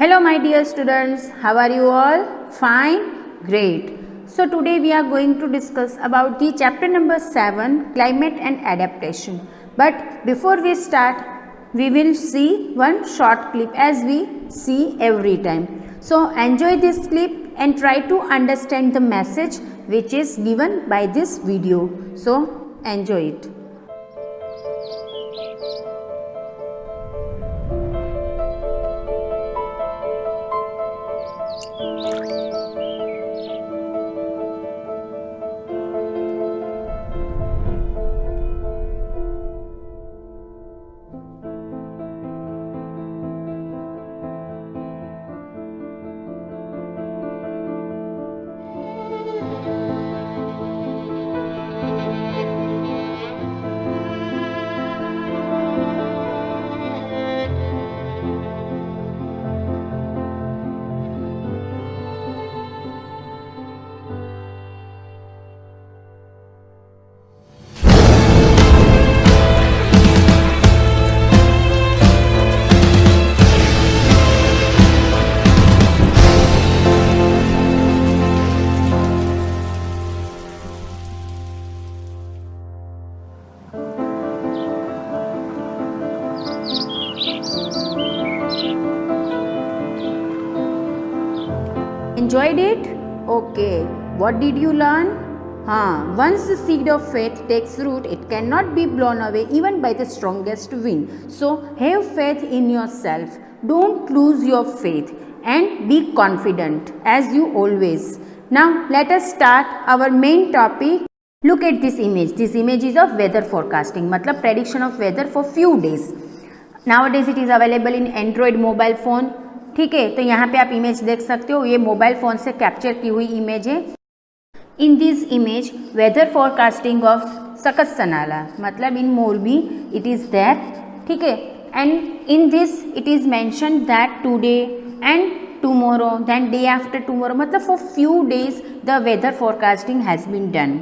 Hello my dear students, how are you all? Fine? Great. So today we are going to discuss about the chapter number 7, climate and adaptation. But before we start, we will see one short clip as we see every time. So enjoy this clip and try to understand the message which is given by this video. So enjoy it. Enjoyed it? Okay. What did you learn? Once the seed of faith takes root, it cannot be blown away even by the strongest wind. So have faith in yourself. Don't lose your faith and be confident as you always. Now let us start our main topic. Look at this image. This image is of weather forecasting, मतलब prediction of weather for few days. Nowadays it is available in Android mobile phone. ठीक है, तो यहाँ पे आप image देख सकते हो, ये मोबाइल फ़ोन से कैप्चर की हुई इमेज है. In this image weather forecasting of सकस सनाला, मतलब in Morbi it is there. ठीक है, and in this it is mentioned that today and tomorrow then day after tomorrow, मतलब for few days the weather forecasting has been done.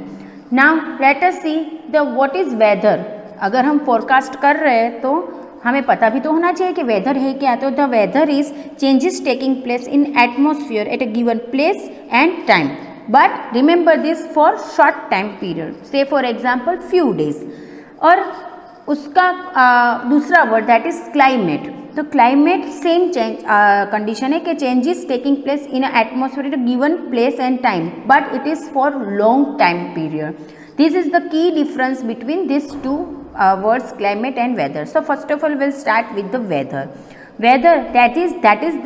Now let us see the what is weather. अगर हम forecast कर रहे हैं तो हमें पता भी तो होना चाहिए कि वेदर है क्या. तो the weather is changes taking place in atmosphere at a given place and time, but remember this for short time period, say for example few days. और उसका दूसरा वर्ड दैट इज क्लाइमेट. तो climate same change condition है कि changes taking place in atmosphere at a given place and time, but it is for long time period. This is the key difference between these two words, climate and weather. So first of all we'll start with the weather. Weather, that is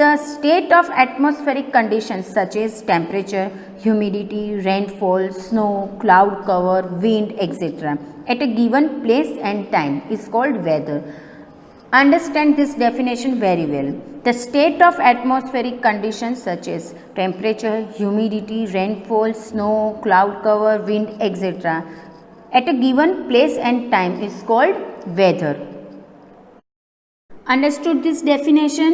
the state of atmospheric conditions such as temperature, humidity, rainfall, snow, cloud cover, wind, etc. at a given place and time is called weather. Understand this definition very well. The state of atmospheric conditions such as temperature, humidity, rainfall, snow, cloud cover, wind, etc. at a given place and time is called weather. Understood this definition?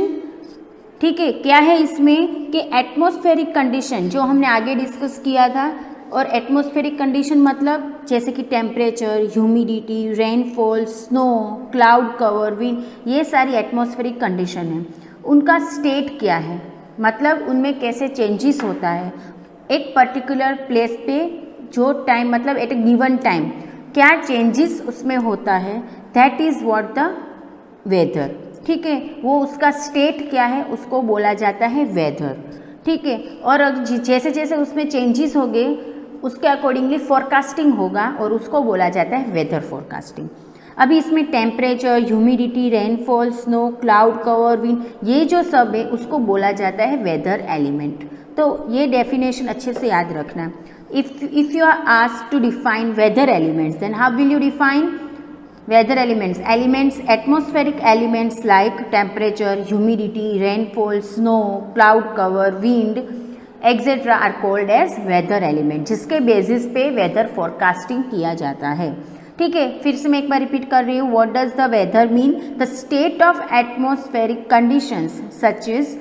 ठीक है, क्या है इसमें कि atmospheric condition जो हमने आगे discuss किया था, और एटमॉस्फेरिक कंडीशन मतलब जैसे कि temperature, humidity, rainfall, snow, cloud cover, wind, ये सारी एटमॉस्फेरिक कंडीशन है. उनका स्टेट क्या है, मतलब उनमें कैसे चेंजेस होता है एक पर्टिकुलर प्लेस पे, जो टाइम मतलब एट ए गिवन टाइम क्या चेंजेस उसमें होता है, that is what the weather. ठीक है, वो उसका स्टेट क्या है उसको बोला जाता है वेदर. ठीक है, और जैसे जैसे उसमें चेंजेस हो गए उसके अकॉर्डिंगली फोरकास्टिंग होगा और उसको बोला जाता है वेदर फोरकास्टिंग. अभी इसमें temperature, humidity, rainfall, snow, cloud cover, wind, ये जो सब है उसको बोला जाता है वेदर एलिमेंट. तो ये डेफिनेशन अच्छे से याद रखना. If you are asked to define weather elements, then how will you define weather elements? Atmospheric elements like temperature, humidity, rainfall, snow, cloud cover, wind, etc. are called as weather element, जिसके basis पे weather forecasting किया जाता है. ठीक है, फिर से मैं एक बार रिपीट कर रही हूँ. What does the weather mean? The state of atmospheric conditions such is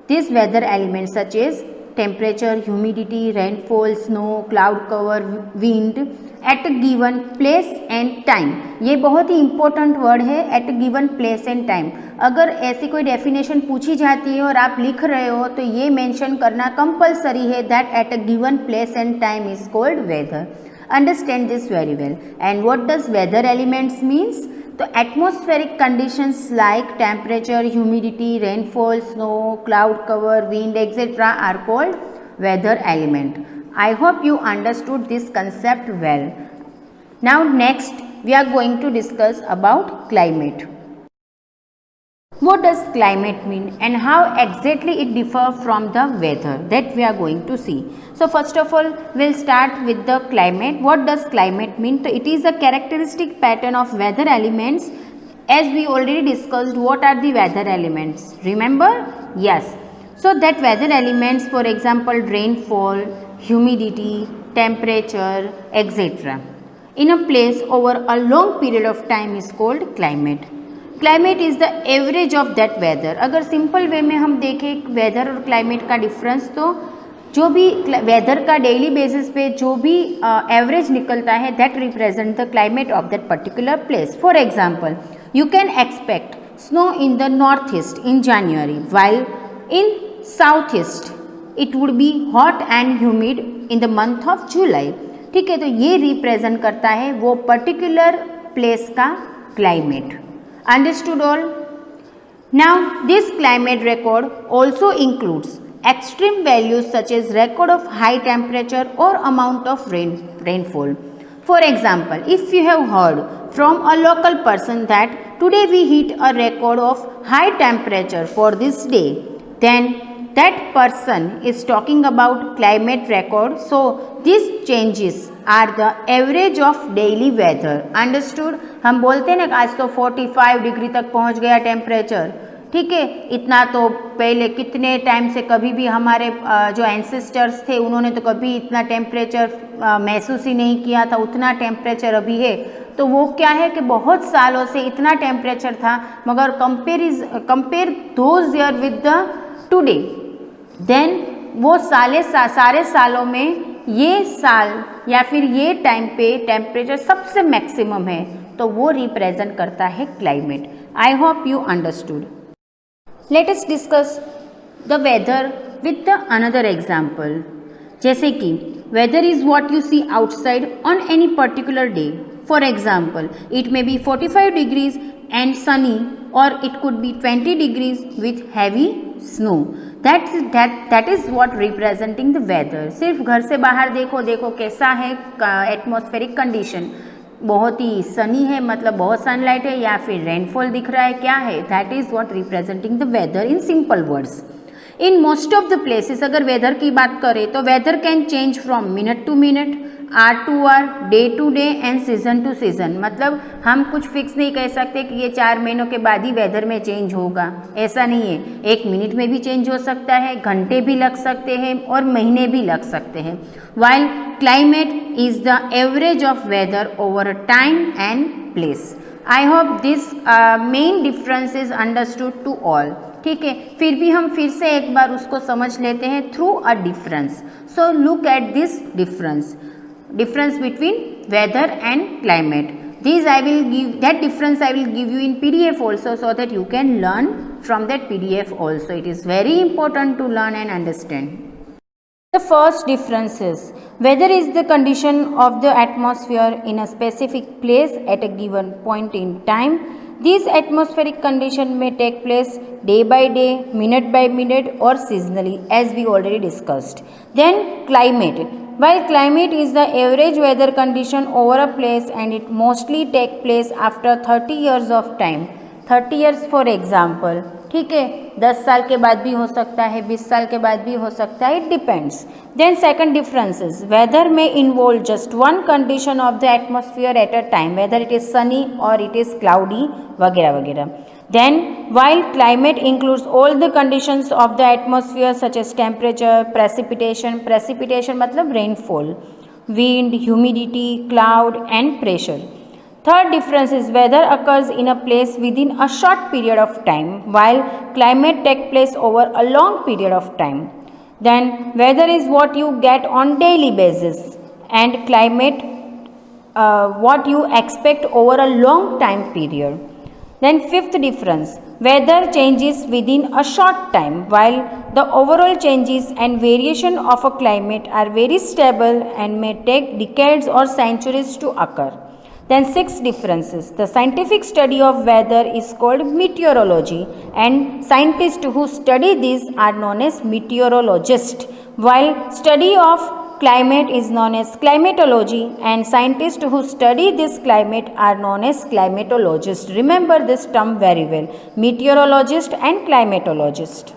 this weather element such is temperature, humidity, rainfall, snow, cloud cover, wind at a given place and time. ये बहुत ही important word है, at a given place and time. अगर ऐसी कोई definition पूछी जाती है और आप लिख रहे हो तो ये mention करना compulsory है that at a given place and time is called weather. Understand this very well. And what does weather elements means? तो atmospheric conditions like temperature, humidity, rainfall, snow, cloud cover, wind, etc. are called weather element. I hope you understood this concept well. Now next we are going to discuss about climate. What does climate mean and how exactly it differ from the weather, that we are going to see. So first of all we'll start with the climate. What does climate mean? So it is a characteristic pattern of weather elements. As we already discussed, what are the weather elements? Remember? Yes. So that weather elements, for example, rainfall, humidity, temperature, etc. in a place over a long period of time is called climate. Climate is the average of that whether. अगर simple way में हम देखें weather और climate का difference, तो जो भी weather का डेली बेसिस पे जो भी एवरेज निकलता है that represent the climate of that particular place. For example, you can expect snow in the north east in January, while in south east it would be hot and humid in the month of July. ठीक है, तो ये represent करता है वो particular place का climate. Understood all? Now this climate record also includes extreme values such as record of high temperature or amount of rainfall. For example, if you have heard from a local person that today we hit a record of high temperature for this day, then that person is talking about climate record. So these changes are the average of daily weather. Understood? हम बोलते हैं ना कि आज तो 45 degree तक पहुंच गया टेम्परेचर. ठीक है, इतना तो पहले कितने टाइम से कभी भी हमारे जो एंसेस्टर्स थे उन्होंने तो कभी इतना टेम्परेचर महसूस ही नहीं किया था. उतना टेम्परेचर अभी है. तो वो क्या है कि बहुत सालों से इतना टेम्परेचर था, मगर compare those year with the today, then वो सारे सालों में ये साल या फिर ये टाइम पे टेम्परेचर सबसे मैक्सिमम है, तो वो रिप्रेजेंट करता है climate. I hope you understood. Let us discuss the weather with the another example. जैसे कि weather is what you see outside on any particular day. For example, it may be 45 degrees and sunny, or it could be 20 degrees with heavy snow. That is what representing the weather. सिर्फ घर से बाहर देखो कैसा है atmospheric condition. बहुत ही सनी है, मतलब बहुत सनलाइट है, या फिर रेनफॉल दिख रहा है, क्या है, that is what representing the weather in simple words. In most of the places अगर वेदर की बात करें तो weather can change from minute to minute, hour to hour, day to day and season to season. मतलब हम कुछ fix नहीं कह सकते कि ये 4 महीनों के बाद ही वेदर में चेंज होगा, ऐसा नहीं है. 1 मिनट में भी चेंज हो सकता है, घंटे भी लग सकते हैं और महीने भी लग सकते हैं. While climate is the average of weather over a time and place. I hope this main difference is understood to all. ठीक है, फिर भी हम फिर से एक बार उसको समझ लेते हैं through a difference. So look at this difference between weather and climate. That difference I will give you in PDF also, so that you can learn from that PDF also. It is very important to learn and understand. The first difference is weather is the condition of the atmosphere in a specific place at a given point in time. These atmospheric condition may take place day by day, minute by minute, or seasonally, as we already discussed. Then climate. While climate is the average weather condition over a place and it mostly take place after 30 years of time. 30 years for example. ठीक है, 10 साल के बाद भी हो सकता है, 20 साल के बाद भी हो सकता है, it depends. Then second difference is weather may involve just one condition of the atmosphere at a time, whether it is sunny or it is cloudy वगैरह वगैरह. Then while climate includes all the conditions of the atmosphere such as temperature, precipitation मतलब rainfall, wind, humidity, cloud and pressure. Third difference is weather occurs in a place within a short period of time, while climate takes place over a long period of time. Then weather is what you get on daily basis, and climate what you expect over a long time period. Then fifth difference, weather changes within a short time, while the overall changes and variation of a climate are very stable and may take decades or centuries to occur. Then six differences, the scientific study of weather is called meteorology, and scientists who study this are known as meteorologists, while study of climate is known as climatology, and scientists who study this climate are known as climatologists. Remember this term very well, meteorologist and climatologist.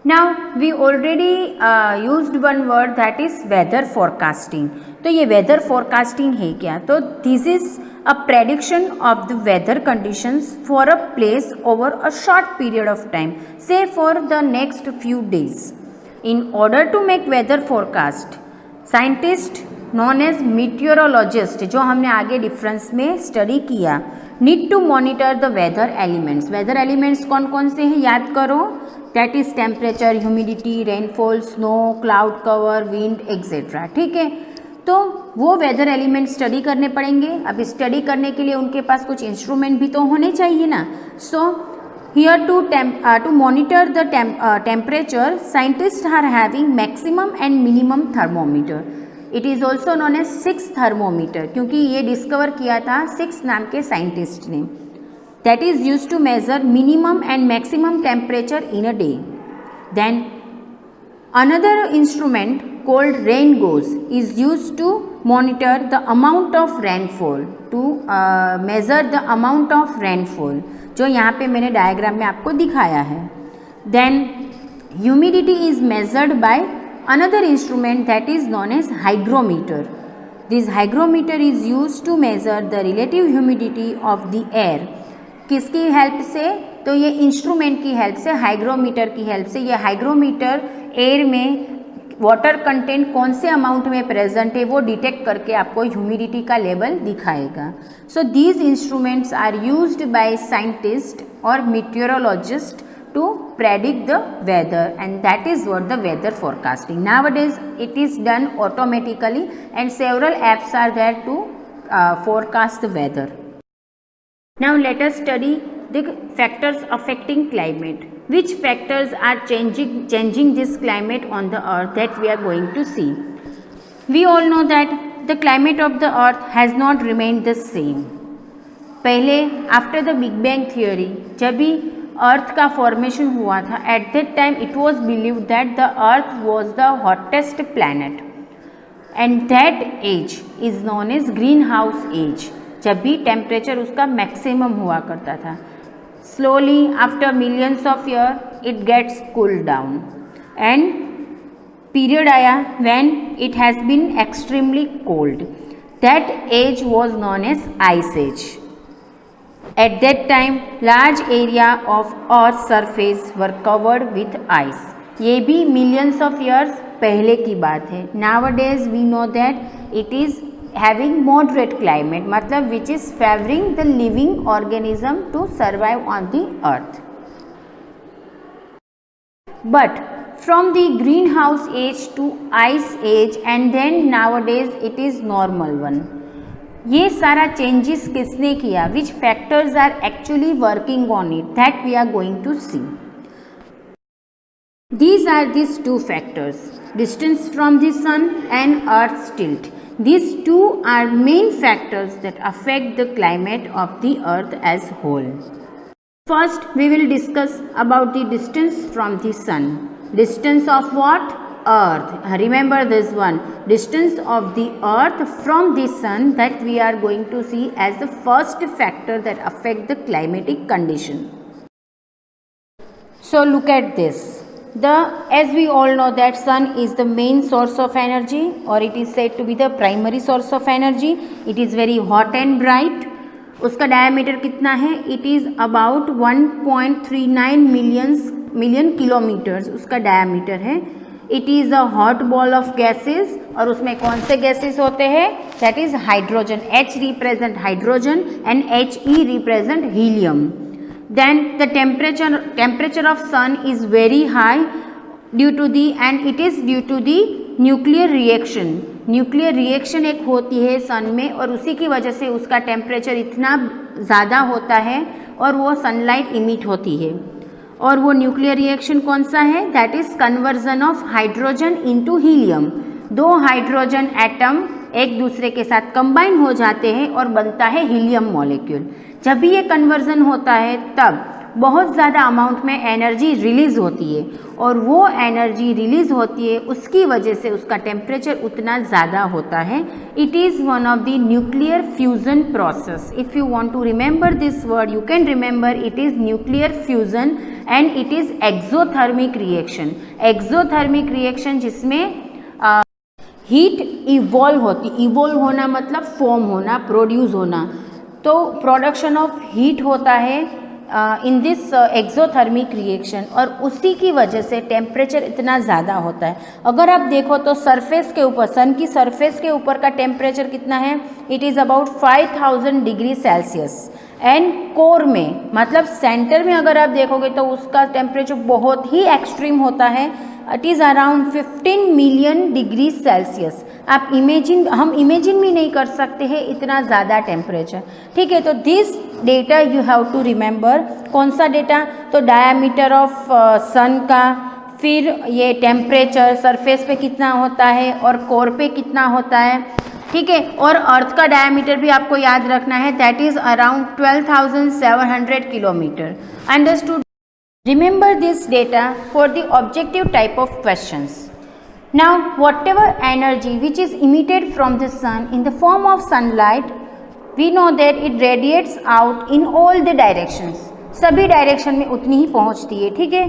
Now we already used one word, that is weather forecasting. तो ये weather forecasting है क्या? तो this is a prediction of the weather conditions for a place over a short period of time, say for the next few days. In order to make weather forecast, scientists known as meteorologist, जो हमने आगे difference में study किया, need to monitor the weather elements. Weather elements कौन कौन से हैं याद करो, that is temperature, humidity, rainfall, snow, cloud cover, wind etcetera. ठीक है, तो वो वेदर एलिमेंट स्टडी करने पड़ेंगे. अब स्टडी करने के लिए उनके पास कुछ इंस्ट्रूमेंट भी तो होने चाहिए ना. सो here to monitor the temperature, scientists are having maximum and minimum thermometer. It is also known as 6 thermometer, क्योंकि ये डिस्कवर किया था 6 नाम के साइंटिस्ट ने. That is used to measure minimum and maximum temperature in a day. Then another instrument called rain gauge is used to monitor the amount of rainfall, to measure the amount of rainfall, जो यहाँ पे मैंने diagram में आपको दिखाया है. Then humidity is measured by another instrument that is known as hygrometer. This hygrometer is used to measure the relative humidity of the air. किसकी help से? तो ये इंस्ट्रूमेंट की हेल्प से, हाइग्रोमीटर की हेल्प से. ये हाइग्रोमीटर एयर में वाटर कंटेंट कौन से अमाउंट में प्रेजेंट है वो डिटेक्ट करके आपको ह्यूमिडिटी का लेवल दिखाएगा. So these instruments are used by scientist और meteorologist to predict the weather, and that is what the weather forecasting. Nowadays it is done automatically and several apps are there to forecast the weather. Now let us study the factors affecting climate. Which factors are changing this climate on the earth, that we are going to see. We all know that the climate of the earth has not remained the same. पहले after the big bang theory जब भी earth का formation हुआ था, at that time it was believe that the earth was the hottest planet, and that age is known as green house age, जब भी temperature उसका maximum हुआ करता था. Slowly after millions of years it gets cooled down, and period आया when it has been extremely cold. That age was known as ice age. At that time large area of earth's surface were covered with ice. ये भी millions of years पहले की बात है. Nowadays we know that it is having moderate climate, मतलब which is favoring the living organism to survive on the earth. But from the greenhouse age to ice age and then nowadays it is normal one. ये सारा changes किसने किया? Which factors are actually working on it? That we are going to see. These are these two factors, distance from the sun and earth's tilt. These two are main factors that affect the climate of the earth as whole. First, we will discuss about the distance from the sun. Distance of what? Earth. Remember this one. Distance of the earth from the sun, that we are going to see as the first factor that affect the climatic condition. So look at this. As we all know that sun is the main source of energy, or it is said to be the primary source of energy. It is very hot and bright. उसका diameter कितना है? It is about 1.39 million kilometres उसका diameter है. It is a hot ball of gases, और उसमें कौन से gases होते हैं? That is hydrogen. H represent hydrogen and He represent helium. Then the temperature of sun is very high, due to the and it is due to the nuclear reaction. Nuclear reaction एक होती है सन में और उसी की वजह से उसका टेम्परेचर इतना ज़्यादा होता है और वो सनलाइट इमिट होती है। और वो न्यूक्लियर रिएक्शन कौन सा है? That is conversion of hydrogen into helium. दो हाइड्रोजन एटम एक दूसरे के साथ कंबाइन हो जाते हैं और बनता है हीलियम मॉलिक्यूल। जब भी ये कन्वर्जन होता है तब बहुत ज़्यादा अमाउंट में एनर्जी रिलीज़ होती है और वो एनर्जी रिलीज़ होती है उसकी वजह से उसका टेम्परेचर उतना ज़्यादा होता है। It is one of the nuclear fusion process. If you want to remember this word you can remember it is nuclear fusion and it is exothermic reaction. Exothermic reaction जिसमें हीट इवॉल्व होती, evolve होना मतलब form होना, produce होना, तो production of heat होता है in this exothermic reaction और उसी की वजह से टेम्परेचर इतना ज़्यादा होता है। अगर आप देखो तो सरफेस के ऊपर, सन की सरफेस के ऊपर का टेम्परेचर कितना है? It is about 5000 degree Celsius and core में मतलब सेंटर में अगर आप देखोगे तो उसका टेम्परेचर बहुत ही एक्सट्रीम होता है। It is around 15 million degree Celsius. आप हम इमेजिन भी नहीं कर सकते हैं इतना ज़्यादा टेम्परेचर। ठीक है, तो this data you have to remember. कौन सा डेटा? तो डायामीटर ऑफ सन का, फिर ये टेम्परेचर सरफेस पे कितना होता है और कोर पे कितना होता है। ठीक है, और अर्थ का डायमीटर भी आपको याद रखना है, that is around 12,700 kilometre. Understood? Remember this data for the objective type of questions. Now whatever energy which is emitted from the sun in the form of sunlight, we know that it radiates out in all the directions. सभी direction में उतनी ही पहुंचती है. ठीक है.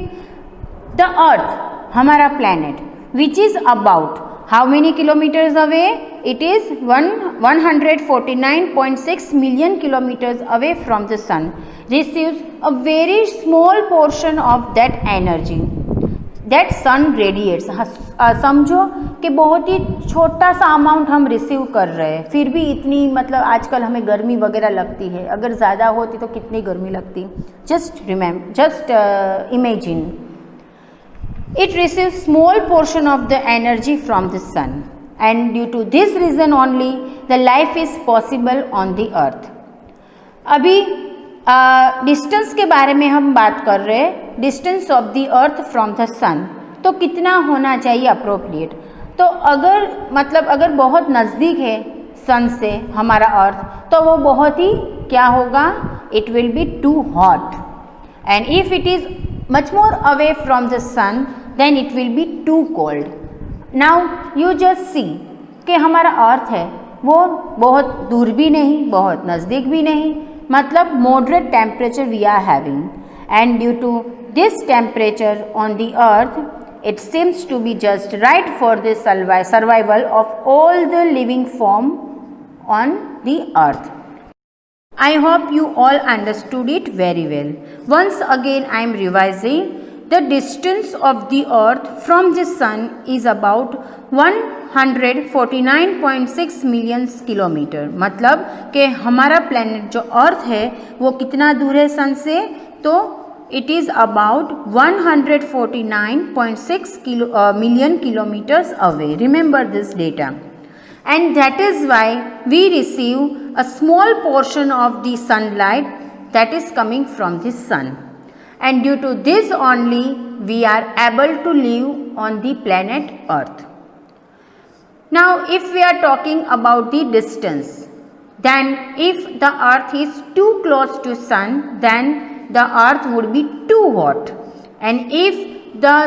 The earth, हमारा planet, which is about how many kilometers away? It is 149.6 million kilometers away from the sun, receives a very small portion of that energy that sun radiates. समझो कि बहुत ही छोटा सा अमाउंट हम रिसीव कर रहे हैं, फिर भी इतनी मतलब आजकल हमें गर्मी वगैरह लगती है. अगर ज़्यादा होती तो कितनी गर्मी लगती. Just imagine. It receives small portion of the energy from the sun and due to this reason only the life is possible on the earth. अभी डिस्टेंस के बारे में हम बात कर रहे हैं. Distance of the earth from the sun, तो कितना होना चाहिए अप्रोप्रिएट. तो अगर बहुत नज़दीक है सन से हमारा अर्थ, तो वो बहुत ही क्या होगा? It will be too hot. And if it is much more away from the sun then it will be too cold. Now you just see कि हमारा अर्थ है वो बहुत दूर भी नहीं, बहुत नज़दीक भी नहीं, मतलब moderate temperature we are having. And due to this temperature on the earth, it seems to be just right for the survival of all the living form on the earth. I hope you all understood it very well. Once again I am revising. The distance of the earth from the sun is about 149.6 million kilometre. मतलब कि हमारा planet जो अर्थ है वो कितना दूर है सन से? तो it is about 149.6 million kilometers away. Remember this data. And that is why we receive a small portion of the sunlight that is coming from the sun. And due to this only we are able to live on the planet Earth. Now if we are talking about the distance, then if the earth is too close to sun, then the earth would be too hot. And if the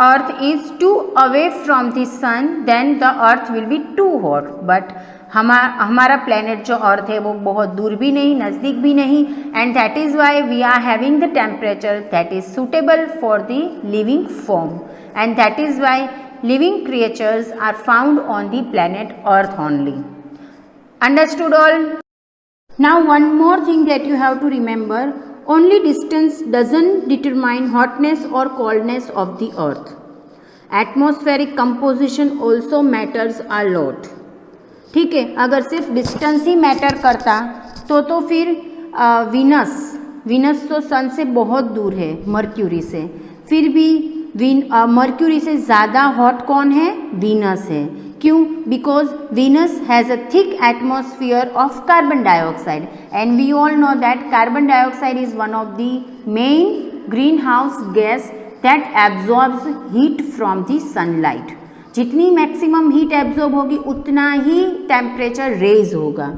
earth is too away from the sun, then the earth will be too hot. But हमारा planet जो अर्थ है वो बहुत दूर भी नहीं, नज़दीक भी नहीं. And that is why we are having the temperature that is suitable for the living form. And that is why living creatures are found on the planet earth only. Understood all? Now one more thing that you have to remember. Only distance doesn't determine hotness और coldness of the earth. Atmospheric composition also matters a lot. ठीक है, अगर सिर्फ distance ही matter करता तो फिर Venus तो सन से बहुत दूर है, मर्क्यूरी से, फिर भी मर्क्यूरी से ज़्यादा हॉट कौन है? वीनस है। क्यों? Because Venus has a thick atmosphere of carbon dioxide and we all know that carbon dioxide is one of the main green house gas that absorbs heat from the sunlight. जितनी maximum heat absorb होगी उतना ही temperature raise होगा।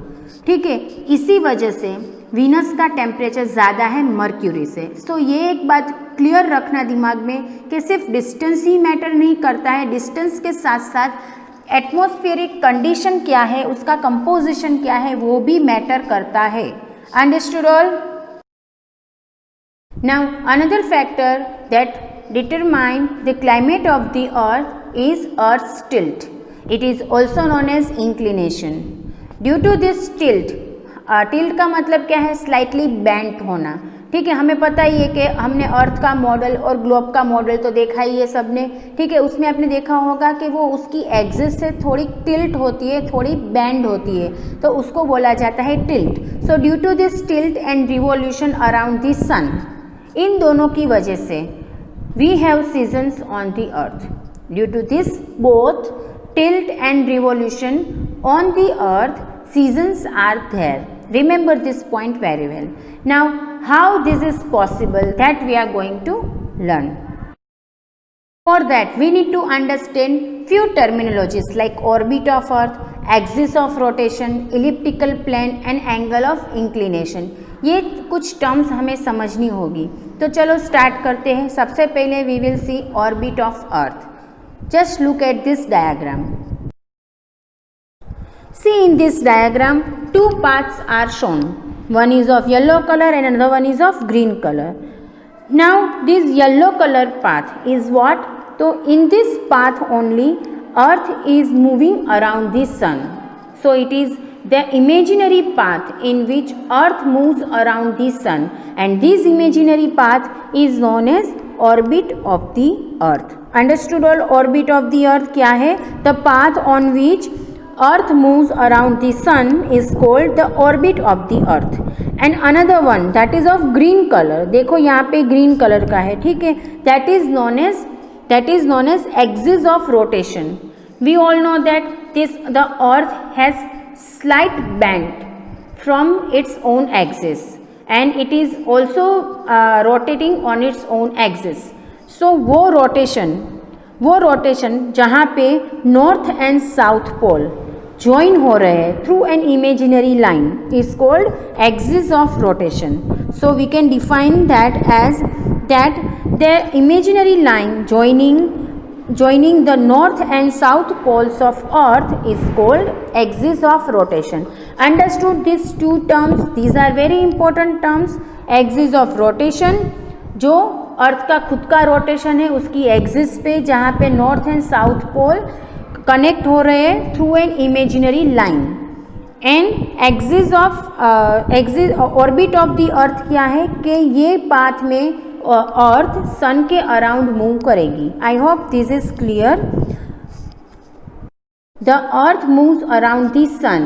ठीक है, इसी वजह से वीनस का टेम्परेचर ज़्यादा है मर्क्यूरी से। सो ये एक बात क्लियर रखना दिमाग में कि सिर्फ डिस्टेंस ही मैटर नहीं करता है, डिस्टेंस के साथ साथ एटमॉस्फेरिक कंडीशन क्या है, उसका कंपोजिशन क्या है, वो भी मैटर करता है। Understood all? Now another factor that determine the climate of the earth is earth's tilt. It is also known as inclination. Due to this tilt, tilt का मतलब क्या है? स्लाइटली बेंट होना। ठीक है, हमें पता ही है कि हमने अर्थ का मॉडल और ग्लोब का मॉडल तो देखा ही है सबने। ठीक है, उसमें आपने देखा होगा कि वो उसकी एक्सिस से थोड़ी टिल्ट होती है, थोड़ी बेंड होती है, तो उसको बोला जाता है tilt. So due to this tilt and revolution around the sun, इन दोनों की वजह से we have seasons on the earth. Due to this both tilt and revolution on the earth, seasons are there. Remember this point very well. Now how this is possible, that we are going to learn. For that we need to understand few terminologies like orbit of earth, axis of rotation, elliptical plane and angle of inclination. ये कुछ terms हमें समझनी होगी। तो चलो start करते हैं। सबसे पहले we will see orbit of earth. Just look at this diagram. See in this diagram, two paths are shown. One is of yellow color and another one is of green color. Now this yellow color path is what? So in this path only earth is moving around the sun. So it is the imaginary path in which earth moves around the sun, and this imaginary path is known as orbit of the earth. Understood all? Orbit of the earth क्या है? The path on which earth moves around the sun is called the orbit of the earth. And another one that is of green color, देखो यहाँ पे green color का है, ठीक है, that is known as axis of rotation. We all know that the earth has slight bend from its own axis and it is also rotating on its own axis. So वो rotation जहाँ पे north and south pole join हो रहे हैं through an imaginary line is called axis of rotation. So we can define that as that the imaginary line joining the north and south poles of earth is called axis of rotation. Understood these two terms? These are very important terms. Axis of rotation, जो अर्थ का खुद का rotation है उसकी axis पे, जहाँ पे north and south pole connect हो रहे हैं through an imaginary line. And axis orbit of the earth क्या है कि ये पाथ में अर्थ सन के अराउंड मूव करेगी। I hope this is clear. The earth moves around the sun.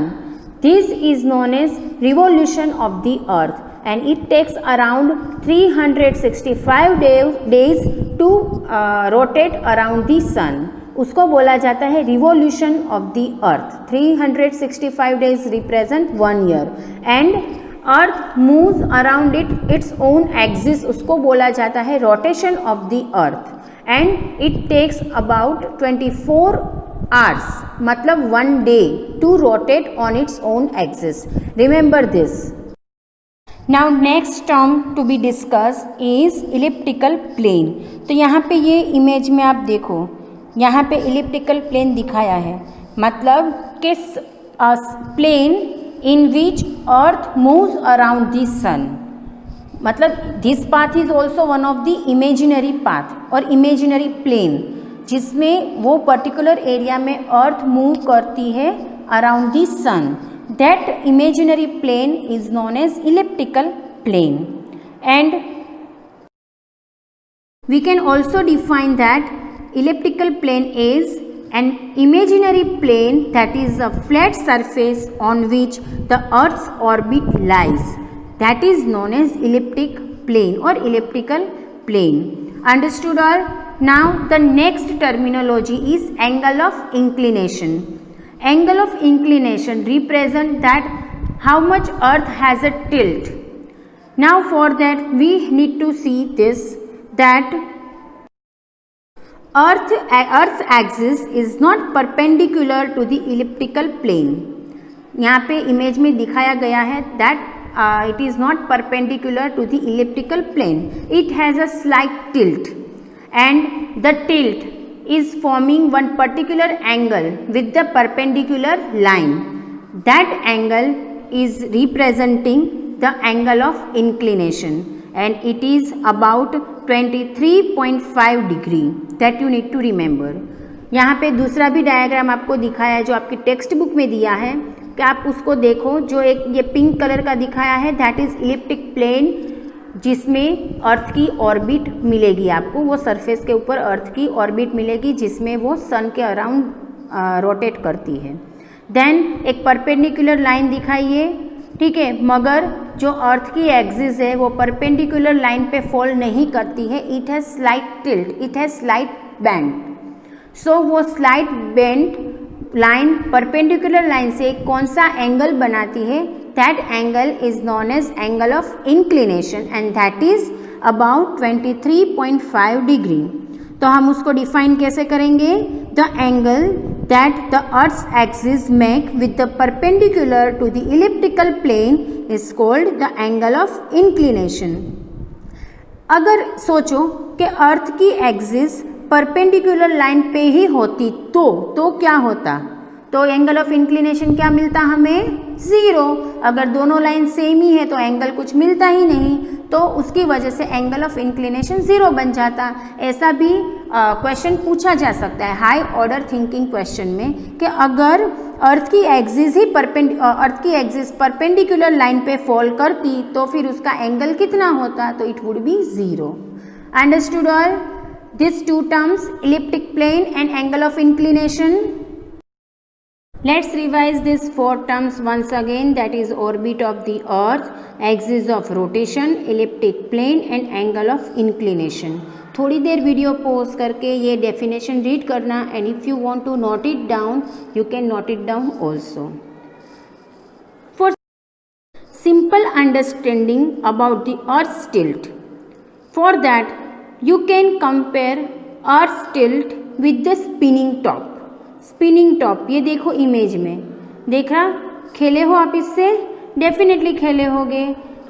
This is known as revolution of the earth and it takes around 365 days to rotate around the sun. उसको बोला जाता है revolution of the earth. 365 days represent 1 year and earth moves around its own axis. उसको बोला जाता है rotation of the earth and it takes about 24 hours, मतलब 1 day to rotate on its own axis. Remember this. Now next term to be discussed is elliptical plane. तो यहाँ पे ये image में आप देखो, यहाँ पे elliptical plane दिखाया है, मतलब कि plane in which earth moves around the sun. मतलब this path is also one of the imaginary path और इमेजिनरी प्लेन, जिसमें वो पर्टिकुलर एरिया में अर्थ मूव करती है around the sun. That imaginary plane is known as elliptical plane. And we can also define that elliptical plane is an imaginary plane that is a flat surface on which the Earth's orbit lies. That is known as elliptic plane or elliptical plane. Understood all? now the next terminology is angle of inclination. Angle of inclination represent that how much earth has a tilt. Now for that we need to see this, that earth's axis is not perpendicular to the elliptical plane. यहाँ पे image में दिखाया गया है that it is not perpendicular to the elliptical plane. It has a slight tilt, and the tilt is forming one particular angle with the perpendicular line. That angle is representing the angle of inclination, and it is about 23.5 degree. That you need to remember. यहाँ पे दूसरा भी diagram आपको दिखाया है जो आपकी text book में दिया है, कि आप उसको देखो. जो एक ये पिंक कलर का दिखाया है दैट इज़ इलिप्टिक प्लेन, जिसमें अर्थ की ऑर्बिट मिलेगी आपको. वो सरफेस के ऊपर अर्थ की ऑर्बिट मिलेगी जिसमें वो सन के अराउंड रोटेट करती है. देन एक परपेंडिकुलर लाइन दिखाइए, ठीक है, मगर जो अर्थ की एक्सिस है वो परपेंडिकुलर लाइन पे फॉल नहीं करती है. It has slight tilt, it has slight bend. So वो slight bend line perpendicular line से कौन सा एंगल बनाती है, that angle is known as angle of inclination, and that is about 23.5 degree. तो हम उसको डिफाइन कैसे करेंगे, the angle that the earth's axis make with the perpendicular to the elliptical plane is called the angle of inclination. अगर सोचो कि अर्थ की axis perpendicular line पे ही होती तो क्या होता, तो एंगल ऑफ इंक्लिनेशन क्या मिलता हमें, 0. अगर दोनों लाइन सेम ही है तो एंगल कुछ मिलता ही नहीं, तो उसकी वजह से एंगल ऑफ इंक्लिनेशन 0 बन जाता. ऐसा भी क्वेश्चन पूछा जा सकता है हाई ऑर्डर थिंकिंग क्वेश्चन में, कि अगर अर्थ की एक्सिस परपेंडिकुलर लाइन पे फॉल करती तो फिर उसका एंगल कितना होता, तो it would be 0. Understood all these two terms, elliptic plane and angle of inclination? Let's revise these 4 terms once again, that is orbit of the earth, axis of rotation, elliptic plane and angle of inclination. थोड़ी देर video pause करके ये definition read करना, and if you want to note it down, you can note it down also. For simple understanding about the earth's tilt, for that you can compare earth's tilt with the spinning top. spinning top ये देखो image में, देख रहा, खेले हो आप इससे, definitely खेले होगे.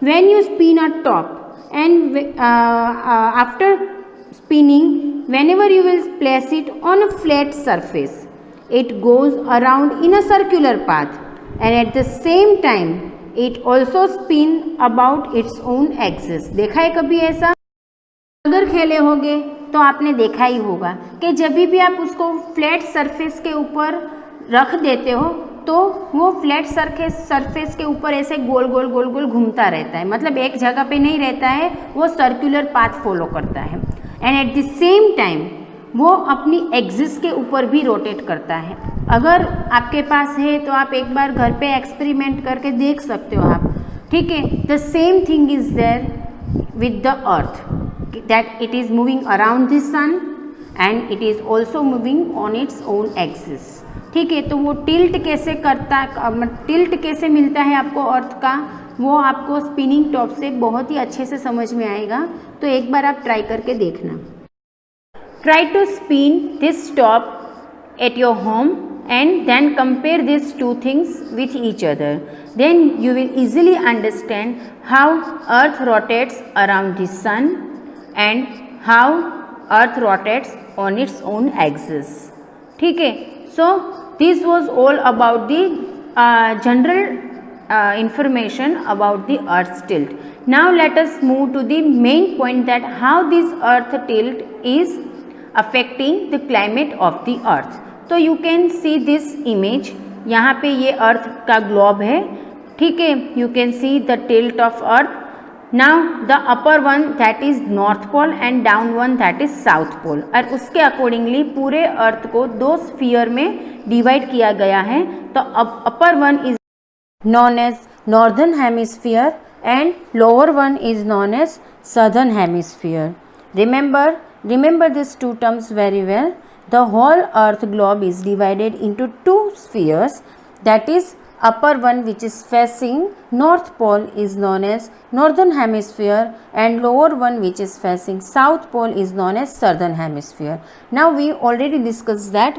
when you spin a top and after spinning, whenever you will place it on a flat surface, it goes around in a circular path, and at the same time it also spin about its own axis. देखा है कभी ऐसा? अगर खेले होगे तो आपने देखा ही होगा कि जब भी आप उसको फ्लैट सरफेस के ऊपर रख देते हो तो वो फ्लैट सरफेस के ऊपर ऐसे गोल गोल गोल गोल घूमता रहता है, मतलब एक जगह पे नहीं रहता है, वो सर्कुलर पाथ फॉलो करता है. And at the same time वो अपनी एक्सिस के ऊपर भी रोटेट करता है. अगर आपके पास है तो आप एक बार घर पे एक्सपेरिमेंट करके देख सकते हो आप, ठीक है. The same thing is there with the earth, that it is moving around the sun and it is also moving on its own axis. ठीक है, तो वो टिल्ट कैसे करता, टिल्ट कैसे मिलता है आपको अर्थ का, वो आपको स्पिनिंग टॉप से बहुत ही अच्छे से समझ में आएगा. तो एक बार आप ट्राई करके देखना. Try to spin this top at your home and then compare these two things with each other. Then you will easily understand how earth rotates around the sun and how earth rotates on its own axis. ठीक है, so this was all about the general information about the earth's tilt. Now let us move to the main point, that how this earth tilt is affecting the climate of the earth. तो you can see this image, यहाँ पे ये अर्थ का globe है, ठीक है. you can see the tilt of earth. Now the upper one that is north pole and down one that is south pole, और उसके अकॉर्डिंगली पूरे अर्थ को 2 स्फीयर में डिवाइड किया गया है. तो upper one is known as northern hemisphere and lower one is known as southern hemisphere. Remember remember these two terms very well. The whole earth globe is divided into two spheres, that is upper one which is facing north pole is known as northern hemisphere and lower one which is facing south pole is known as southern hemisphere. Now we already discussed that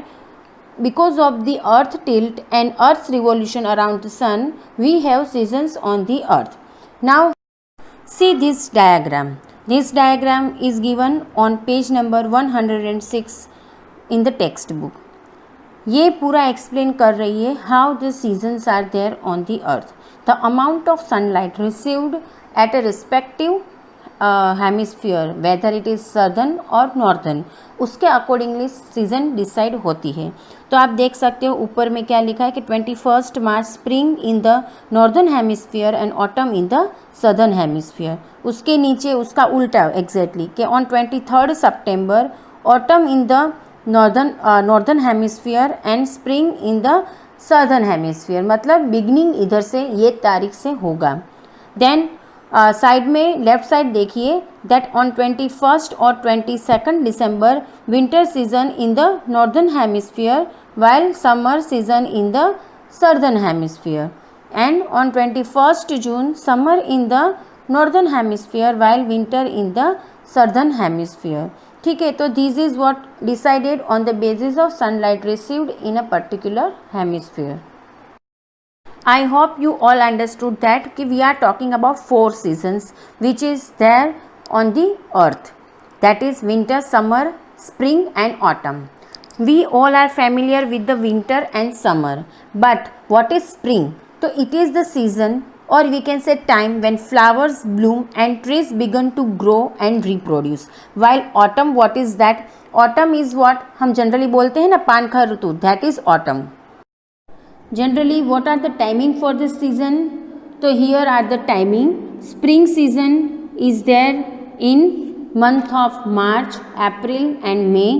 because of the earth tilt and earth's revolution around the sun, we have seasons on the earth. Now see this diagram. This diagram is given on page number 106 in the textbook. ये पूरा explain कर रही है how the seasons are there on the earth, the amount of sunlight received at a respective hemisphere whether it is southern और northern, उसके accordingly season decide होती है. तो आप देख सकते हो ऊपर में क्या लिखा है कि 21 March spring in the northern hemisphere and autumn in the southern hemisphere. उसके नीचे उसका उल्टा एग्जैक्टली कि on 23 September autumn in the northern hemisphere and spring in the southern hemisphere, मतलब बिगनिंग इधर से ये तारीख से होगा. देन साइड में लेफ्ट साइड देखिए दैट ऑन 21 और 22 December winter season in the northern hemisphere while summer season in the southern hemisphere and on 21 June summer in the northern hemisphere while winter in the southern hemisphere. ठीक है, तो this is what decided on the basis of sunlight received in a particular hemisphere. I hope you all understood that कि we are talking about 4 seasons which is there on the earth, that is winter, summer, spring and autumn. We all are familiar with the winter and summer, but what is spring? So it is the season or we can say time when flowers bloom and trees begin to grow and reproduce. While autumn, what is that? Autumn is what हम generally बोलते हैं ना पानखर ऋतु, that is autumn. Generally, what are the timing for this season? So here are the timing. Spring season is there in month of March, April and May.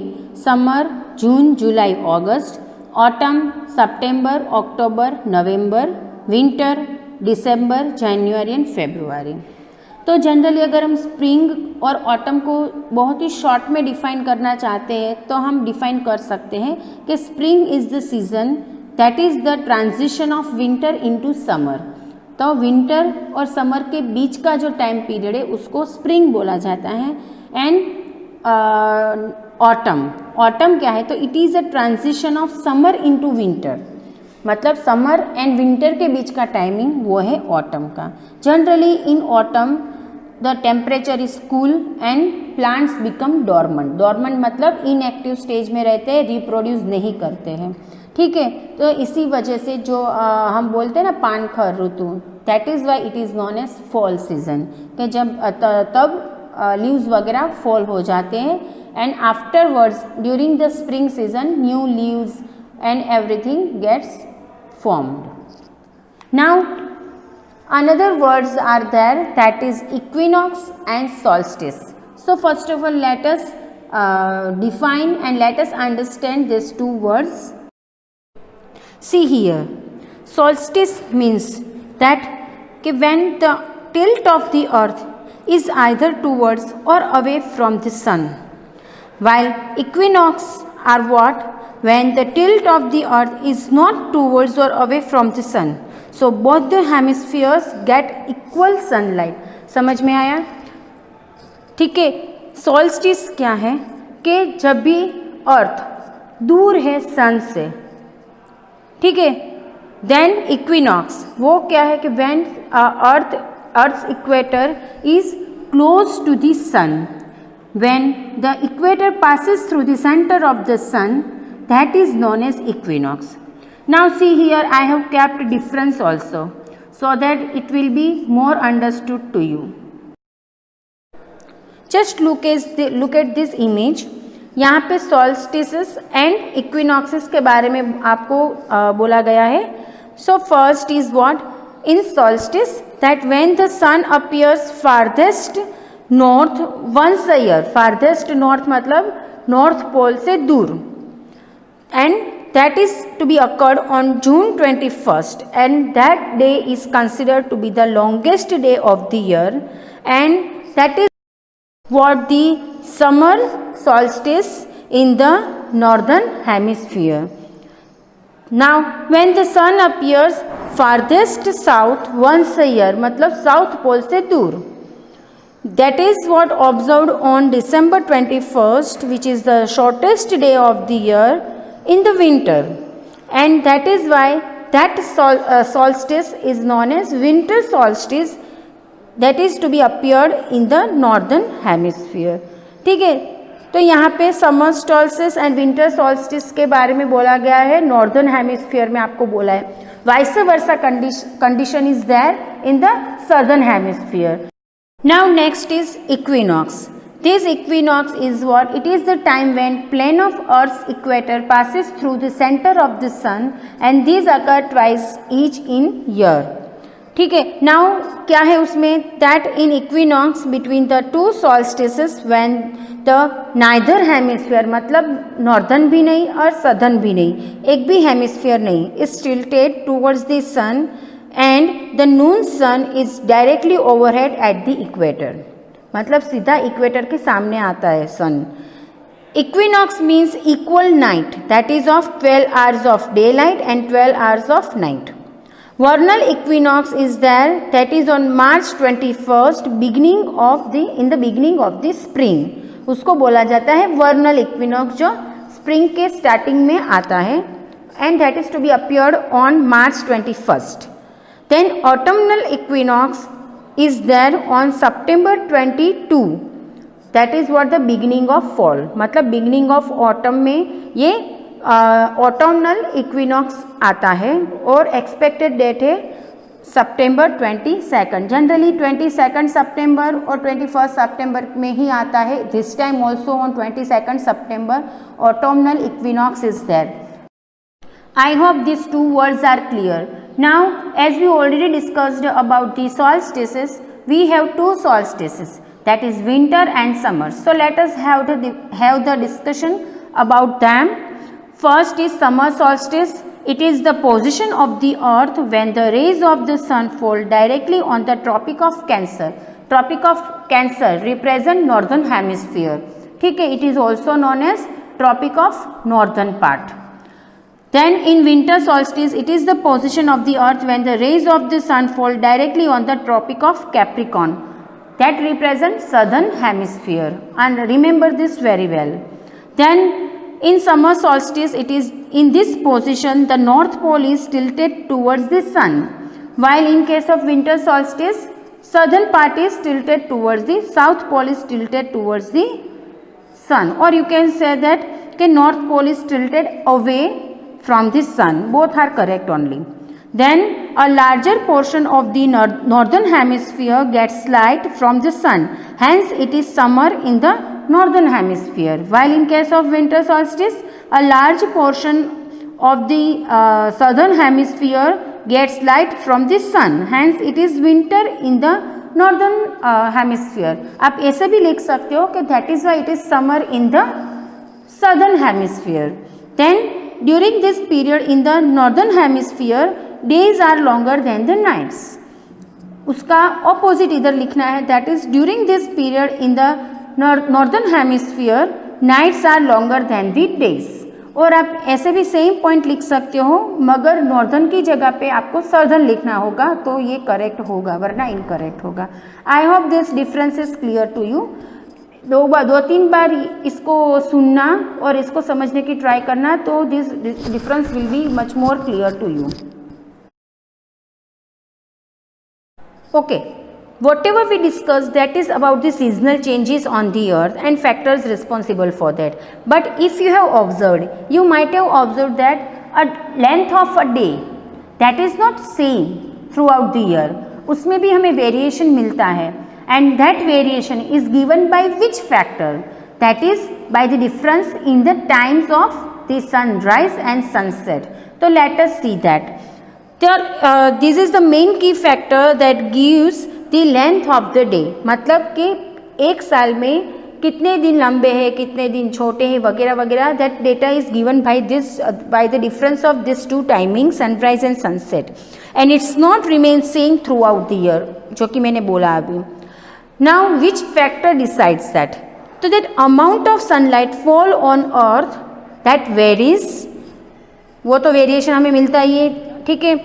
Summer, June, July, August. Autumn, September, October, November. Winter, December, January and February. तो generally अगर हम spring और autumn को बहुत ही short में define करना चाहते हैं तो हम डिफाइन कर सकते हैं कि spring is the season that is the transition of winter into summer. तो विंटर और समर के बीच का जो टाइम पीरियड है उसको स्प्रिंग बोला जाता है. एंड ऑटम क्या है? तो it is a transition of summer into winter, मतलब समर एंड विंटर के बीच का टाइमिंग वो है ऑटम का. Generally in autumn the temperature is cool and plants become dormant. Dormant मतलब इनएक्टिव स्टेज में रहते हैं, रिप्रोड्यूस नहीं करते हैं. ठीक है, तो इसी वजह से जो हम बोलते हैं ना पानखर ऋतु, that is why it is known as fall season, कि जब तब लीव्स वगैरह फॉल हो जाते हैं. And afterwards during the spring season new leaves and everything gets formed. Now another words are there, that is equinox and solstice. So first of all let us define and let us understand these two words. See here, solstice means that when the tilt of the earth is either towards or away from the sun, while equinox are what? When the tilt of the earth is not towards or away from the sun. So both the hemispheres get equal sunlight. समझ में आया? ठीक है, solstice क्या है कि जब भी अर्थ दूर है सन से, ठीक है. देन इक्विनॉक्स वो क्या है कि when earth's equator is close to the sun. When the equator passes through the center of the sun, that is known as equinox. Now see here, I have kept difference also so that it will be more understood to you. Just look at this image. यहाँ पे solstices and equinoxes के बारे में आपको बोला गया है. So first is what? In solstice, that when the sun appears farthest north once a year. farthest north मतलब north pole से दूर. And that is to be occurred on June 21st, and that day is considered to be the longest day of the year, and that is what the summer solstice in the northern hemisphere. Now when the sun appears farthest south once a year, मतलब south pole से दूर, that is what observed on December 21st, which is the shortest day of the year in the winter, and that is why that solstice is known as winter solstice, that is to be appeared in the northern hemisphere. ठीक है, तो यहाँ पे summer solstice and winter solstice के बारे में बोला गया है, नॉर्दर्न हेमिस्फीयर में आपको बोला है. Vice versa condition is there in the southern hemisphere. Now next is equinox. This equinox is what? It is the time when plane of Earth's equator passes through the center of the sun, and these occur twice each in year. ठीक है. Now क्या है उसमें? That in equinox between the two solstices when the neither hemisphere, मतलब northern भी नहीं और southern भी नहीं, एक भी हेमिस्फीयर नहीं, is tilted towards the sun and the noon sun is directly overhead at the equator, मतलब सीधा इक्वेटर के सामने आता है सन. Equinox means equal night, that is of 12 hours of daylight and 12 hours of night. Vernal equinox is there, that is on March 21st, in the beginning of the spring. उसको बोला जाता है वर्नल इक्विनॉक्स, जो spring के starting में आता है, and that is to be appeared on March 21st. Then autumnal equinox is there on September 22. That is what the beginning of fall, मतलब beginning of autumn में ये autumnal equinox आता है और expected date है September 22. जनरली 22 September और 21 September में ही आता है. This time also on 22 September autumnal equinox is there. I hope these two words are clear. Now, as we already discussed about the solstices, we have two solstices, that is winter and summer. So let us have the discussion about them. First is summer solstice. It is the position of the earth when the rays of the sun fall directly on the Tropic of Cancer. Tropic of Cancer represent northern hemisphere. ठीक है, it is also known as Tropic of northern part. Then in winter solstice, it is the position of the earth when the rays of the sun fall directly on the Tropic of Capricorn, that represents southern hemisphere, and remember this very well. Then in summer solstice, it is in this position the north pole is tilted towards the sun, while in case of winter solstice, southern part is tilted towards the south pole is tilted towards the sun, or you can say that the north pole is tilted away from the sun. Both are correct only. Then a larger portion of the northern hemisphere gets light from the sun, hence it is summer in the northern hemisphere, while in case of winter solstice, a large portion of the southern hemisphere gets light from the sun, hence it is winter in the northern hemisphere. आप ऐसे भी लिख सकते हो कि that is why it is summer in the southern hemisphere. Then during this period in the northern hemisphere, days are longer than the nights. उसका opposite इधर लिखना है, that is during this period in the northern hemisphere, nights are longer than the days. और आप ऐसे भी same point लिख सकते हो, मगर नॉर्दर्न की जगह पे आपको सर्दर्न लिखना होगा, तो ये करेक्ट होगा, वरना इनकरेक्ट होगा. I hope this difference is clear to you. दो तीन बार इसको सुनना और इसको समझने की ट्राई करना, तो this difference will be much more clear to you. Okay, whatever we discussed, that is about the seasonal changes on the earth and factors responsible for that. But if you have observed, you might have observed that a length of a day that is not same throughout the year, उसमें भी हमें variation मिलता है, and that variation is given by which factor? That is by the difference in the times of the sunrise and sunset. So let us see that. This is the main key factor that gives the length of the day. मतलब कि एक साल में कितने दिन लंबे हैं, कितने दिन छोटे हैं, वगैरह वगैरह. That data is given by this by the difference of these two timings, sunrise and sunset, and it's not remain same throughout the year, जो कि मैंने बोला अभी. Now which factor decides that? तो that amount of sunlight fall on earth that varies, वो तो variation हमें मिलता ही है, ठीक है.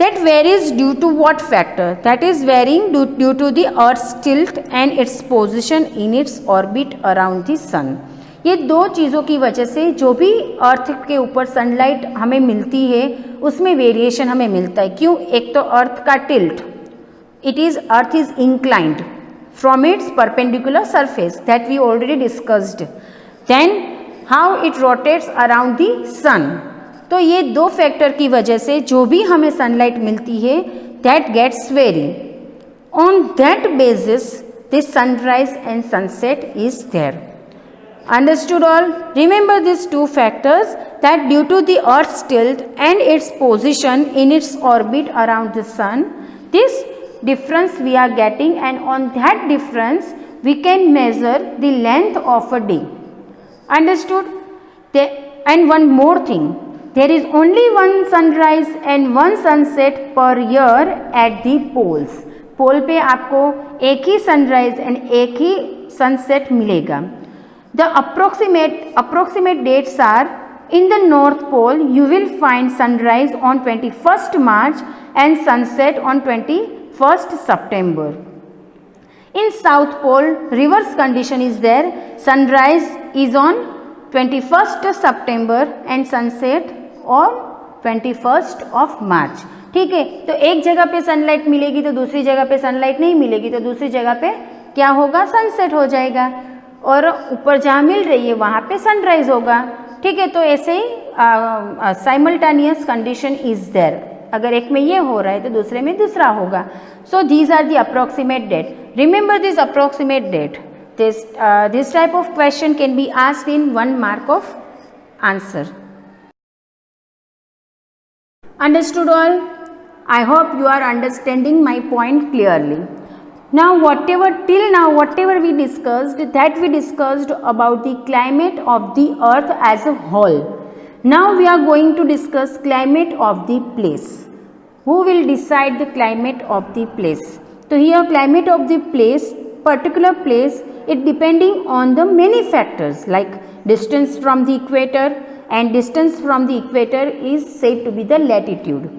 That varies due to what factor? That is varying due to the Earth's tilt and its position in its orbit around the sun. ये दो चीज़ों की वजह से जो भी अर्थ के ऊपर सनलाइट हमें मिलती है उसमें वेरिएशन हमें मिलता है. क्यों? एक तो अर्थ का tilt, earth is inclined from its perpendicular surface that we already discussed. Then how it rotates around the sun. तो ये दो फैक्टर की वजह से जो भी हमें सनलाइट मिलती है that gets vary. On that basis this sunrise and sunset is there. Understood all? Remember this two factors that due to the earth's tilt and its position in its orbit around the sun, this difference we are getting, and on that difference we can measure the length of a day. Understood? And one more thing, there is only one sunrise and one sunset per year at the poles. पोल पे आपको एक ही sunrise and एक ही sunset मिलेगा. The approximate dates are, in the North Pole you will find sunrise on 21st March and sunset on 21st September. In South Pole reverse condition is there, sunrise is on 21st September and sunset on 21st of March. ठीक है, तो एक जगह पे sunlight मिलेगी तो दूसरी जगह पे सनलाइट नहीं मिलेगी, तो दूसरी जगह पे क्या होगा? सनसेट हो जाएगा, और ऊपर जहाँ मिल रही है वहाँ पे सनराइज होगा. ठीक है, तो ऐसे ही साइमल्टेनियस कंडीशन इज देयर. अगर एक में ये हो रहा है तो दूसरे में दूसरा होगा. So these are the approximate date. Remember this approximate date. This type of question can be asked in 1 mark of answer. Understood all? I hope you are understanding my point clearly. Now whatever we discussed, that we discussed about the climate of the earth as a whole. Now we are going to discuss climate of the place. Who will decide the climate of the place? So here climate of the place, particular place, it depending on the many factors like distance from the equator, and distance from the equator is said to be the latitude.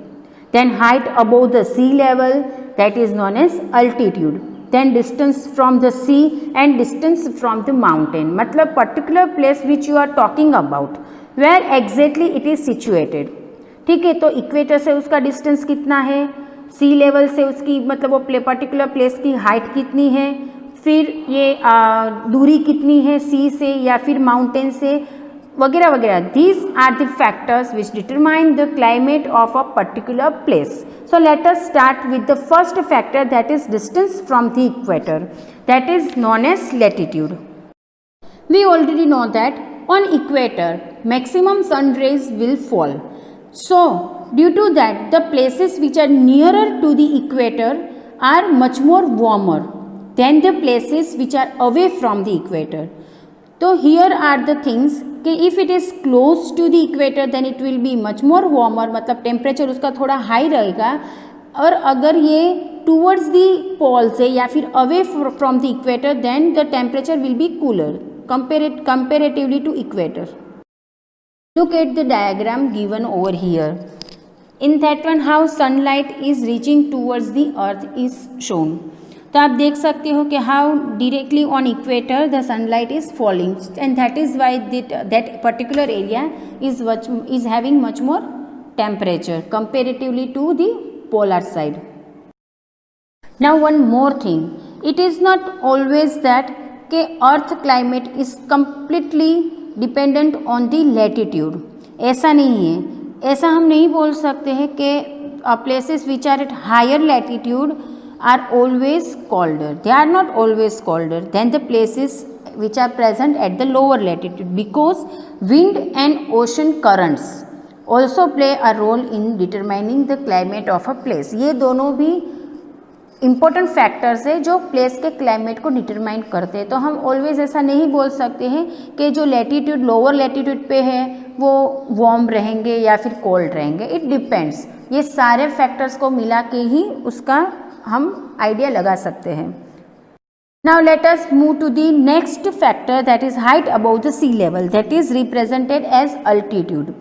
Then height above the sea level, that is known as altitude. Then distance from the sea and distance from the mountain. मतलब particular place which you are talking about, where exactly it is situated. ठीक है, तो equator से उसका distance कितना है, सी level से उसकी मतलब वो पर्टिकुलर प्लेस की हाइट कितनी है, फिर ये दूरी कितनी है सी से या फिर माउंटेन से, वगैरह वगैरह. These are the factors which determine the climate of a particular place. So let us start with the first factor, that is distance from the equator, that is known as latitude. We already know that on equator maximum sun rays will fall. So due to that the places which are nearer to the equator are much more warmer than the places which are away from the equator. So here are the things कि if it is close to the equator then it will be much more warmer, मतलब temperature उसका थोड़ा high रहेगा. और अगर ये towards the poles है या फिर away from the equator then the temperature will be cooler comparatively to equator. Look at the diagram given over here. In that one how sunlight is reaching towards the earth is shown. तो आप देख सकते हो कि how directly on equator the sunlight is falling, and that is why that particular area is having much more temperature comparatively to the polar side. Now one more thing, it is not always that कि earth climate is completely dependent on the latitude. ऐसा नहीं है, ऐसा हम नहीं बोल सकते हैं कि places which are at higher latitude are always colder. They are not always colder than the places which are present at the lower latitude, because wind and ocean currents also play a role in determining the climate of a place. ये दोनों भी important factors है जो place के climate को determine करते हैं. तो हम ऑलवेज ऐसा नहीं बोल सकते हैं कि जो लैटिट्यूड लोअर लैटिट्यूड पे है वो वार्म रहेंगे या फिर कोल्ड रहेंगे. It depends. ये सारे फैक्टर्स को मिला के ही उसका हम आइडिया लगा सकते हैं. Now let us move to the next factor, that is height above the sea level, that is represented as altitude.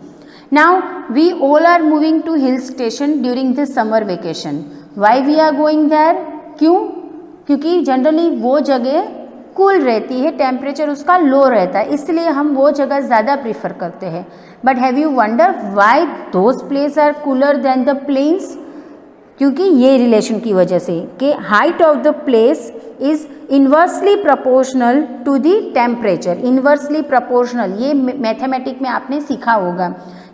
Now we all are moving to hill station during the summer vacation. Why we are going there? क्यों? क्योंकि generally वो जगह cool रहती है, temperature उसका लो रहता है, इसलिए हम वो जगह ज़्यादा प्रीफर करते हैं. But have you wonder why those place are cooler than the plains? क्योंकि ये रिलेशन की वजह से कि height of the place is inversely proportional to the temperature. Inversely proportional, ये मैथमेटिक में आपने सीखा होगा.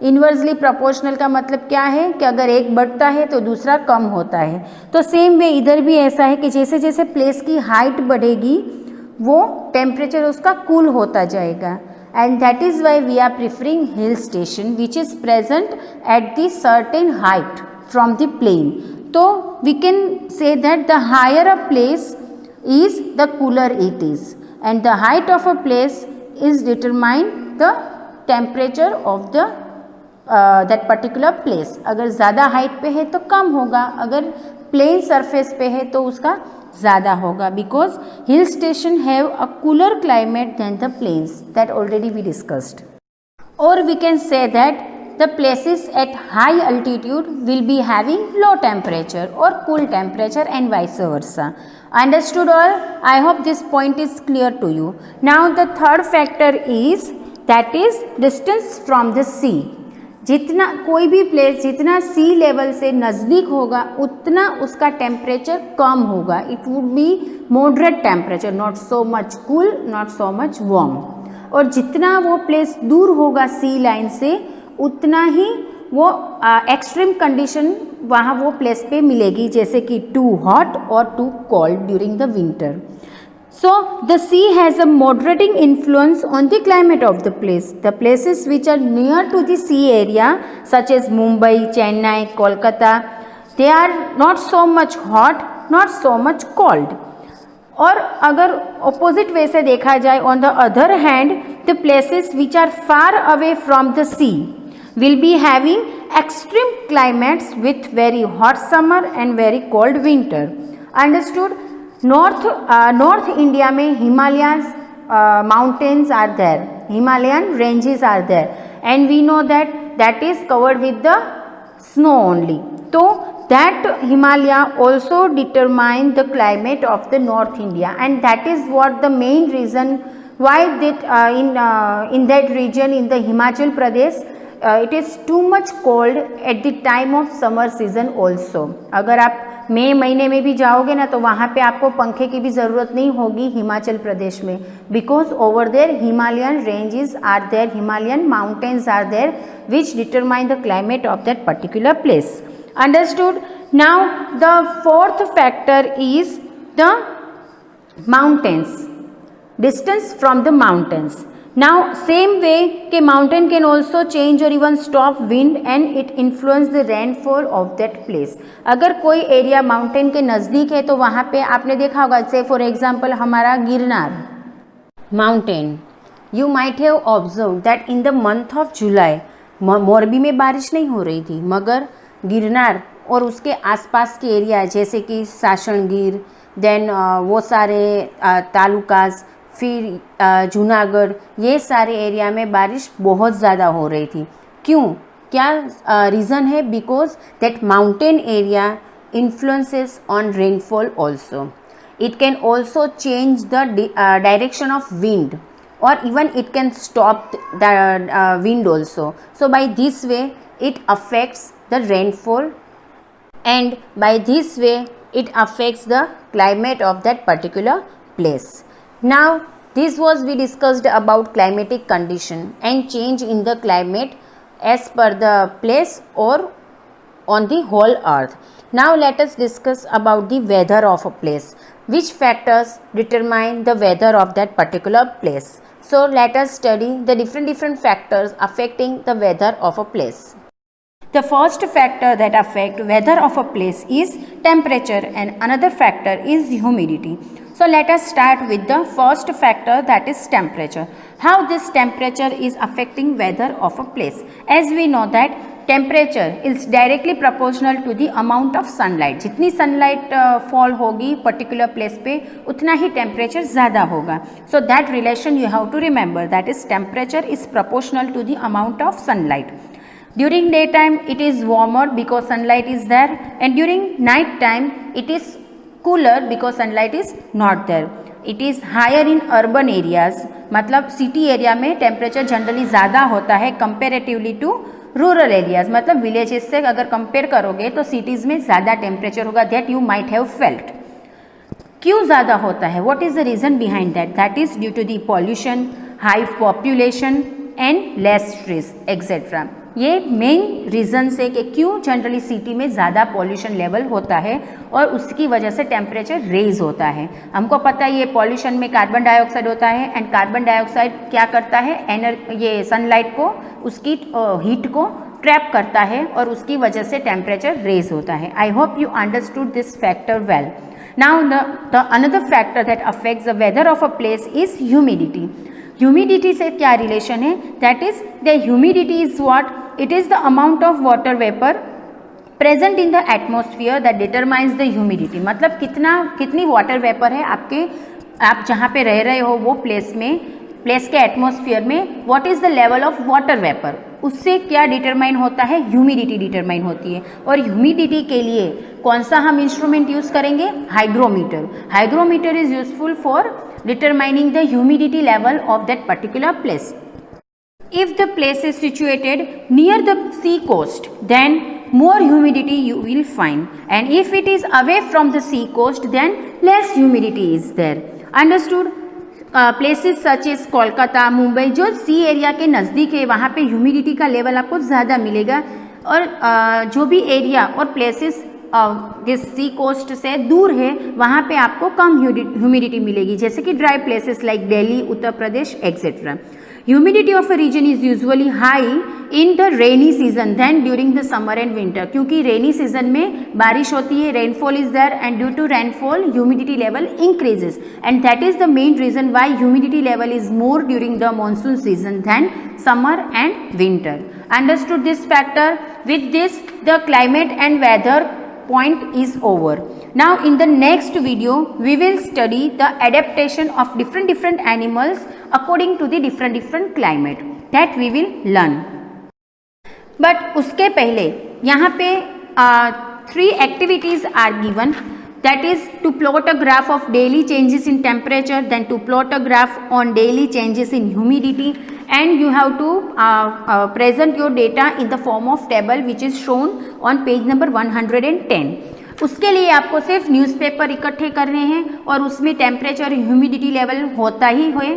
इन्वर्सली प्रोपोर्शनल का मतलब क्या है कि अगर एक बढ़ता है तो दूसरा कम होता है. तो सेम वे इधर भी ऐसा है कि जैसे जैसे प्लेस की हाइट बढ़ेगी वो टेम्परेचर उसका कूल होता जाएगा. And that is why we are preferring hill station which is present at the certain height from the plain. So we can say that the higher a place is, the cooler it is, and the height of a place is determine the temperature of the that particular place. अगर ज़्यादा height पे है तो कम होगा, अगर plane surface पे है तो उसका ज़्यादा होगा, because hill station have a cooler climate than the plains, that already we discussed. Or we can say that the places at high altitude will be having low temperature or cool temperature and vice versa. Understood all? I hope this point is clear to you. Now the third factor is, that is distance from the sea. जितना कोई भी place जितना सी level से नज़दीक होगा उतना उसका temperature कम होगा. It would be moderate temperature, not so much cool, not so much warm. और जितना वो प्लेस दूर होगा सी लाइन से उतना ही वो एक्सट्रीम कंडीशन वहाँ वो प्लेस पे मिलेगी, जैसे कि टू हॉट और too cold during the winter. So the sea has a moderating influence on the climate of the place. The places which are near to the sea area such as Mumbai, Chennai, Kolkata, they are not so much hot, not so much cold. और अगर opposite way से देखा जाए, on the other hand the places which are far away from the sea will be having extreme climates with very hot summer and very cold winter. Understood? North India में Himalayas mountains are there, Himalayan ranges are there, and we know that is covered with the snow only. So that Himalaya also determine the climate of the North India, and that is what the main reason why that in that region, in the Himachal Pradesh, it is too much cold at the time of summer season also. अगर आप मई महीने में भी जाओगे ना तो वहाँ पे आपको पंखे की भी ज़रूरत नहीं होगी हिमाचल प्रदेश में, because over there Himalayan ranges are there, Himalayan mountains are there which determine the climate of that particular place. Understood? Now the fourth factor is the mountains, distance from the mountains. Now same way कि mountain can also change or even stop wind and it influence the rainfall of that place. अगर कोई area mountain के नज़दीक है तो वहाँ पे आपने देखा होगा, से फॉर एग्जाम्पल हमारा Girnar mountain, you might have observe that in the month of July Morbi में बारिश नहीं हो रही थी, मगर गिरनार और उसके आसपास के एरिया जैसे कि सासणगीर, देन वो सारे तालुकास, फिर जूनागढ़, ये सारे एरिया में बारिश बहुत ज़्यादा हो रही थी. क्यों? क्या रीज़न है? Because that mountain area influences on rainfall also. It can also change the direction of wind, और even it can stop the wind also. So by this way it affects the rainfall, and by this way it affects the climate of that particular place. Now this was we discussed about climatic condition and change in the climate as per the place or on the whole earth. Now let us discuss about the weather of a place. Which factors determine the weather of that particular place? So let us study the different factors affecting the weather of a place. The first factor that affect weather of a place is temperature, and another factor is humidity. So let us start with the first factor, that is temperature. How this temperature is affecting weather of a place? As we know that temperature is directly proportional to the amount of sunlight. जितनी sunlight fall होगी particular place पे उतना ही temperature ज़्यादा होगा। So that relation you have to remember, that is temperature is proportional to the amount of sunlight. During daytime it is warmer because sunlight is there, and during night time it is cooler because sunlight is not there. It is higher in urban areas, मतलब city area में temperature generally ज़्यादा होता है comparatively to rural areas, मतलब villages से अगर compare करोगे तो सिटीज़ में ज़्यादा टेम्परेचर होगा, that you might have felt. क्यों ज़्यादा होता है, what is the reason behind that? That is due to the pollution, high population and less trees etcetera. ये मेन रीजन्स है कि क्यों जनरली सिटी में ज़्यादा पॉल्यूशन लेवल होता है और उसकी वजह से टेम्परेचर रेज होता है। हमको पता है ये पॉल्यूशन में कार्बन डाइऑक्साइड होता है, एंड कार्बन डाइऑक्साइड क्या करता है, ये सनलाइट को, उसकी हीट को ट्रैप करता है और उसकी वजह से टेम्परेचर रेज होता है। I hope you understood this factor well. Now the another factor that affects the weather of a place is humidity. Humidity से क्या रिलेशन है? That is the humidity is what? It is the amount of water vapour present in the atmosphere that determines the humidity. मतलब कितनी water vapour है आप जहाँ पे रह रहे हो वो प्लेस के एटमोसफियर में, what is the level of water vapour, उससे क्या डिटरमाइन होता है? ह्यूमिडिटी डिटरमाइन होती है। और ह्यूमिडिटी के लिए कौन सा हम इंस्ट्रूमेंट यूज़ करेंगे? Hygrometer. Hygrometer is useful for determining the humidity level of that particular place. If the place is situated near the sea coast, then more humidity you will find, and if it is away from the sea coast, then less humidity is there. Understood? Places such as Kolkata, Mumbai जो सी area के नज़दीक है वहाँ पे humidity का level आपको ज़्यादा मिलेगा, और जो भी एरिया और प्लेसेस जिस सी कोस्ट से दूर है वहाँ पे आपको कम ह्यूमिडिटी मिलेगी, जैसे कि dry places like Delhi, Uttar Pradesh etcetera. Humidity of a region is usually high in the rainy season than during the summer and winter, क्योंकि रेनी सीजन में बारिश होती है, rainfall is there, and due to rainfall humidity level increases, and that is the main reason why humidity level is more during the monsoon season than summer and winter. Understood this factor? With this the climate and weather point is over. Now in the next video we will study the adaptation of different animals according to the different climate that we will learn. But उसके पहले यहाँ पे 3 activities are given, that is to plot a graph of daily changes in temperature, then to plot a graph on daily changes in humidity, and you have to present your data in the form of table which is shown on page number 110. उसके लिए आपको सिर्फ newspaper इकट्ठे करने हैं और उसमें temperature humidity level होता ही है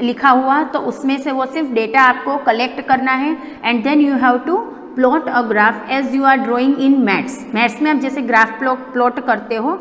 लिखा हुआ, तो उसमें से वो सिर्फ डेटा आपको कलेक्ट करना है, and then you have to plot a graph as you are drawing in maths. Maths में आप जैसे ग्राफ प्लॉट करते हो